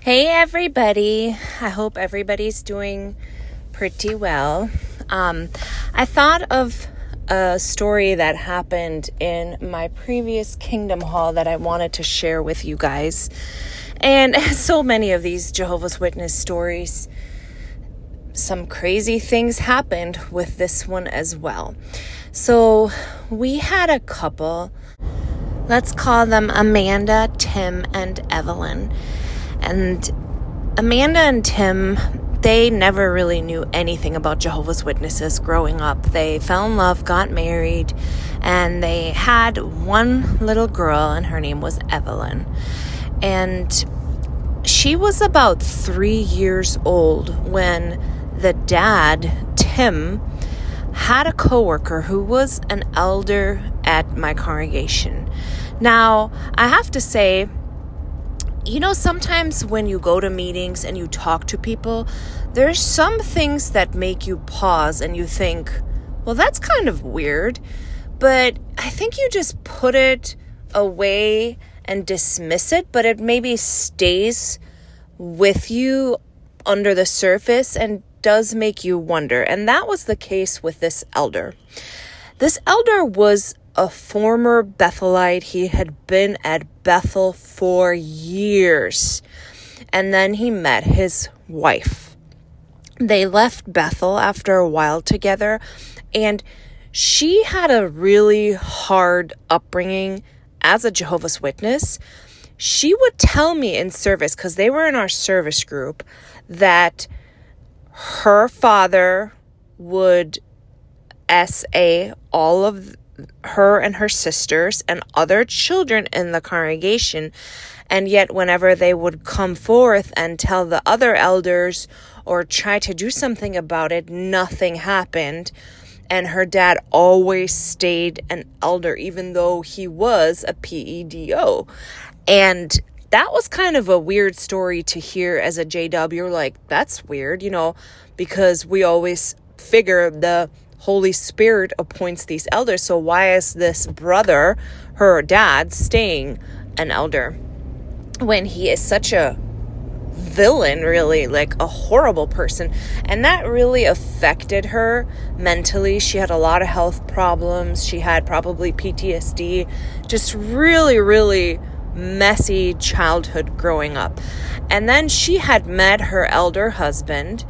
Hey everybody, I hope everybody's doing pretty well. I thought of a story that happened in my previous Kingdom Hall that I wanted to share with you guys. And so many of these Jehovah's Witness stories, some crazy things happened with this one as well. So we had a couple, let's call them Amanda, Tim, and Evelyn. And Amanda and Tim, they never really knew anything about Jehovah's Witnesses growing up. They fell in love, got married, and they had one little girl, and her name was Evelyn. And she was about 3 years old when the dad, Tim, had a coworker who was an elder at my congregation. Now, I have to say, sometimes when you go to meetings and you talk to people, there's some things that make you pause and you think, well, that's kind of weird. But I think you just put it away and dismiss it, but it maybe stays with you under the surface and does make you wonder. And that was the case with this elder. This elder was a former Bethelite. He had been at Bethel for years. And then he met his wife. They left Bethel after a while together. And she had a really hard upbringing as a Jehovah's Witness. She would tell me in service, because they were in our service group, that her father would SA all of her and her sisters and other children in the congregation, and yet whenever they would come forth and tell the other elders or try to do something about it, nothing happened. And her dad always stayed an elder, even though he was a PEDO. And that was kind of a weird story to hear as a JW. You're like, that's weird, because we always figure the Holy Spirit appoints these elders. So why is this brother, her dad, staying an elder when he is such a villain, really, like a horrible person? And that really affected her mentally. She had a lot of health problems. She had probably PTSD, just really, really messy childhood growing up. And then she had met her elder husband,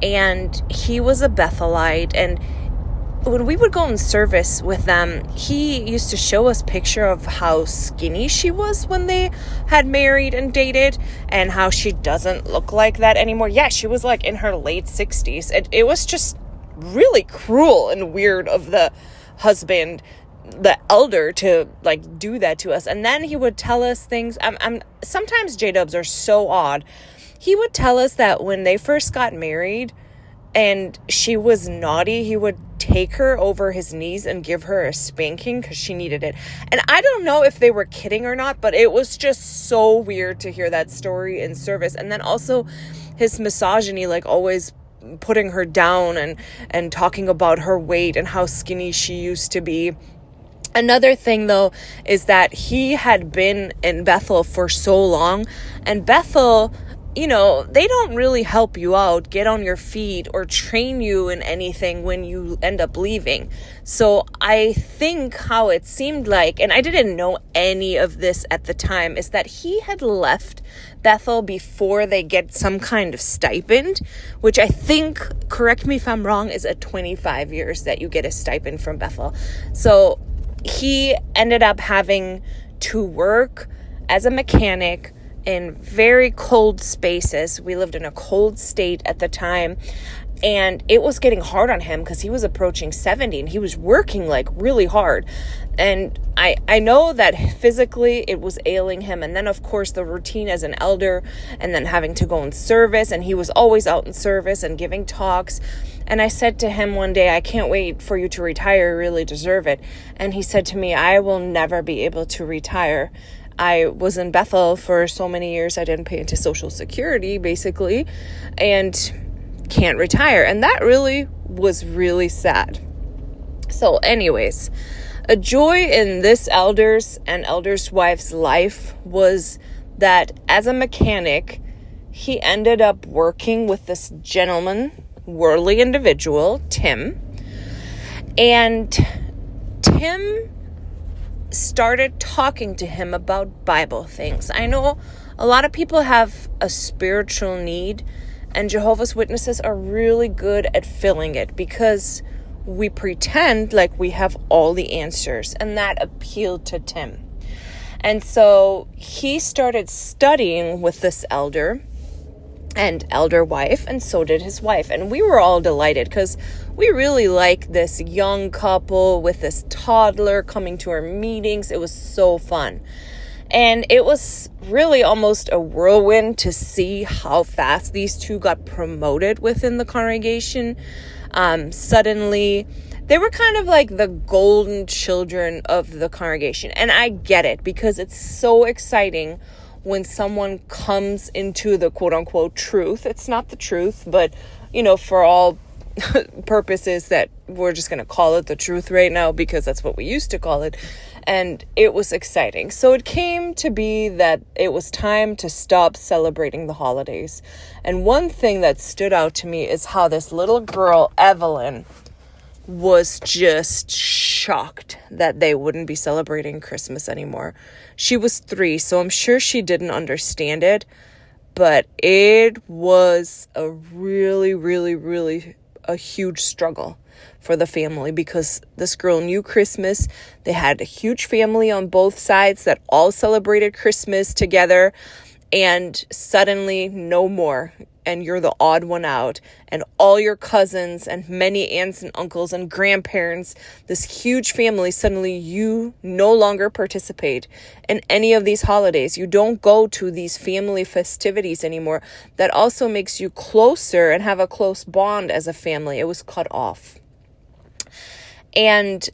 and he was a Bethelite. And when we would go in service with them, he used to show us picture of how skinny she was when they had married and dated, and how she doesn't look like that anymore. Yeah, she was like in her late 60s. It was just really cruel and weird of the husband, the elder, to like do that to us. And then he would tell us things. Sometimes J-dubs are so odd. He would tell us that when they first got married and she was naughty, he would take her over his knees and give her a spanking because she needed it. And I don't know if they were kidding or not, but it was just so weird to hear that story in service. And then also his misogyny, like always putting her down and talking about her weight and how skinny she used to be. Another thing, though, is that he had been in Bethel for so long, and Bethel, they don't really help you out, get on your feet, or train you in anything when you end up leaving. So I think how it seemed like, and I didn't know any of this at the time, is that he had left Bethel before they get some kind of stipend, which I think, correct me if I'm wrong, is at 25 years that you get a stipend from Bethel. So he ended up having to work as a mechanic in very cold spaces. We lived in a cold state at the time, and it was getting hard on him because he was approaching 70 and he was working like really hard. And I know that physically it was ailing him. And then, of course, the routine as an elder, and then having to go in service. And he was always out in service and giving talks. And I said to him one day, I can't wait for you to retire. You really deserve it. And he said to me, I will never be able to retire. I was in Bethel for so many years. I didn't pay into Social Security, basically, and can't retire. And that really was really sad. So anyways, a joy in this elder's and elder's wife's life was that as a mechanic, he ended up working with this gentleman, worldly individual, Tim. And Tim started talking to him about Bible things. I know a lot of people have a spiritual need, and Jehovah's Witnesses are really good at filling it because we pretend like we have all the answers, and that appealed to Tim. And so he started studying with this elder and elder wife, and so did his wife. And we were all delighted because we really like this young couple with this toddler coming to our meetings. It was so fun. And it was really almost a whirlwind to see how fast these two got promoted within the congregation. Suddenly, they were kind of like the golden children of the congregation. And I get it because it's so exciting when someone comes into the quote-unquote truth. It's not the truth, but, for all purposes that we're just going to call it the truth right now because that's what we used to call it. And it was exciting. So it came to be that it was time to stop celebrating the holidays. And one thing that stood out to me is how this little girl, Evelyn, was just shocked that they wouldn't be celebrating Christmas anymore. She was 3, so I'm sure she didn't understand it, but it was a really, really, really a huge struggle for the family because this girl knew Christmas. They had a huge family on both sides that all celebrated Christmas together, and suddenly no more. And you're the odd one out, and all your cousins and many aunts and uncles and grandparents, this huge family, suddenly you no longer participate in any of these holidays. You don't go to these family festivities anymore. That also makes you closer and have a close bond as a family. It was cut off. And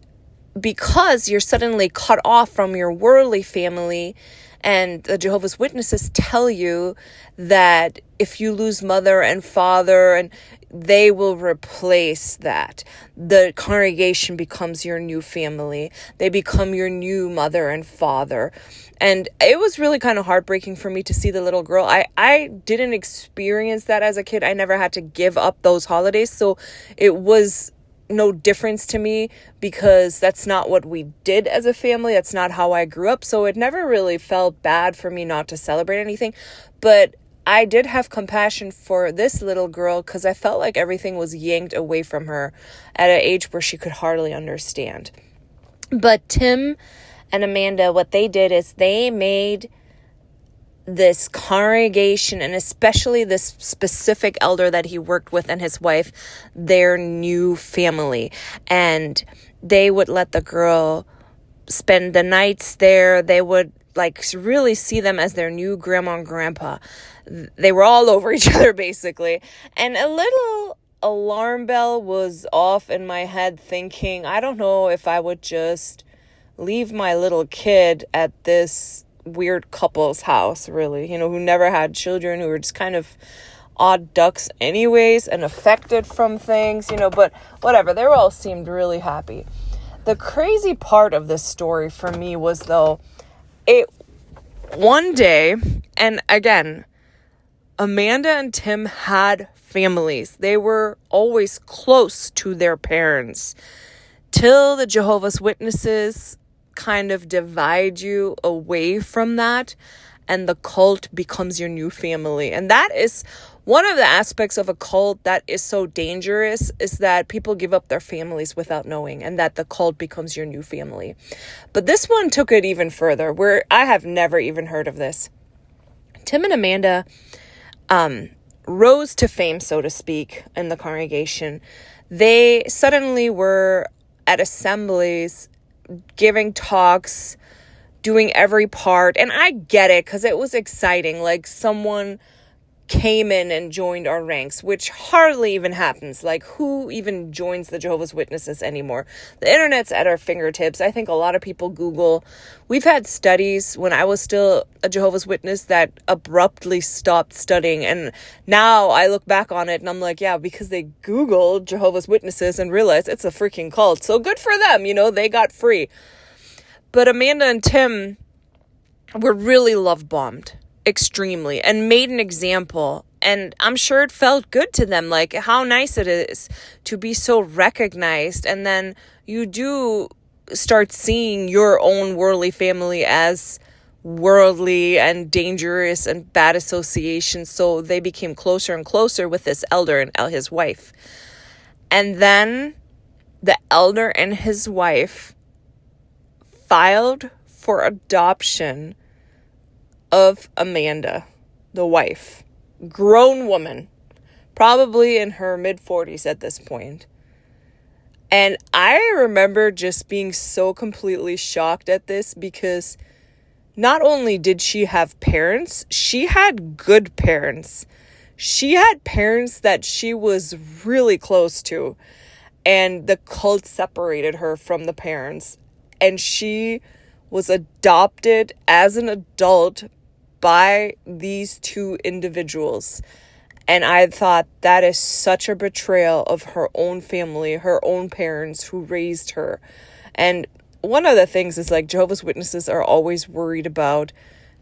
because you're suddenly cut off from your worldly family, and the Jehovah's Witnesses tell you that if you lose mother and father, and they will replace that. The congregation becomes your new family. They become your new mother and father. And it was really kind of heartbreaking for me to see the little girl. I didn't experience that as a kid. I never had to give up those holidays. So it was no difference to me because that's not what we did as a family. That's not how I grew up. So it never really felt bad for me not to celebrate anything. But I did have compassion for this little girl because I felt like everything was yanked away from her at an age where she could hardly understand. But Tim and Amanda, what they did is they made this congregation, and especially this specific elder that he worked with and his wife, their new family. And they would let the girl spend the nights there. They would really see them as their new grandma and grandpa. They were all over each other basically. And a little alarm bell was off in my head thinking, I don't know if I would just leave my little kid at this weird couple's house, really, who never had children, who were just kind of odd ducks anyways and affected from things, but whatever, they all seemed really happy. The crazy part of this story for me was, though, one day, and again, Amanda and Tim had families. They were always close to their parents till the Jehovah's Witnesses kind of divide you away from that, and the cult becomes your new family. And that is one of the aspects of a cult that is so dangerous, is that people give up their families without knowing, and that the cult becomes your new family. But this one took it even further, where I have never even heard of this. Tim and Amanda rose to fame, so to speak, in the congregation. They suddenly were at assemblies giving talks, doing every part. And I get it because it was exciting. Like, someone came in and joined our ranks, which hardly even happens. Like, who even joins the Jehovah's Witnesses anymore? The internet's at our fingertips. I think a lot of people Google. We've had studies when I was still a Jehovah's Witness that abruptly stopped studying. And now I look back on it and I'm like, yeah, because they Googled Jehovah's Witnesses and realized it's a freaking cult. So good for them, they got free. But Amanda and Tim were really love bombed extremely and made an example. And I'm sure it felt good to them. Like, how nice it is to be so recognized. And then you do start seeing your own worldly family as worldly and dangerous and bad associations. So they became closer and closer with this elder and his wife. And then the elder and his wife filed for adoption of Amanda, the wife. Grown woman, probably in her mid-40s at this point. And I remember just being so completely shocked at this, because not only did she have parents, she had good parents. She had parents that she was really close to, and the cult separated her from the parents, and she was adopted as an adult by these two individuals. And I thought, that is such a betrayal of her own family, her own parents who raised her. And one of the things is, like, Jehovah's Witnesses are always worried about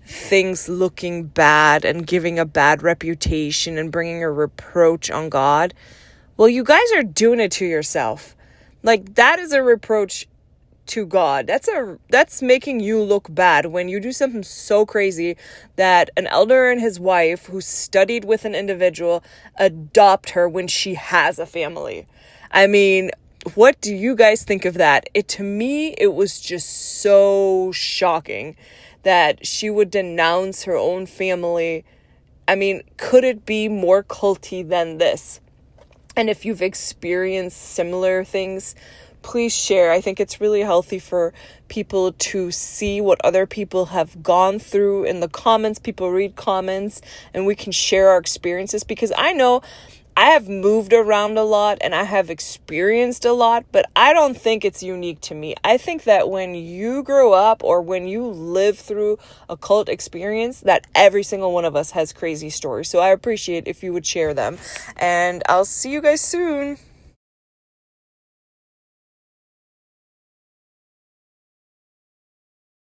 things looking bad and giving a bad reputation and bringing a reproach on God. Well, you guys are doing it to yourself. Like, that is a reproach to God. That's making you look bad when you do something so crazy that an elder and his wife who studied with an individual adopt her when she has a family. I mean, what do you guys think of that? To me, it was just so shocking that she would denounce her own family. I mean, could it be more culty than this? And if you've experienced similar things, please share. I think it's really healthy for people to see what other people have gone through in the comments. People read comments and we can share our experiences, because I know I have moved around a lot and I have experienced a lot, but I don't think it's unique to me. I think that when you grow up or when you live through a cult experience, that every single one of us has crazy stories. So I appreciate if you would share them, and I'll see you guys soon.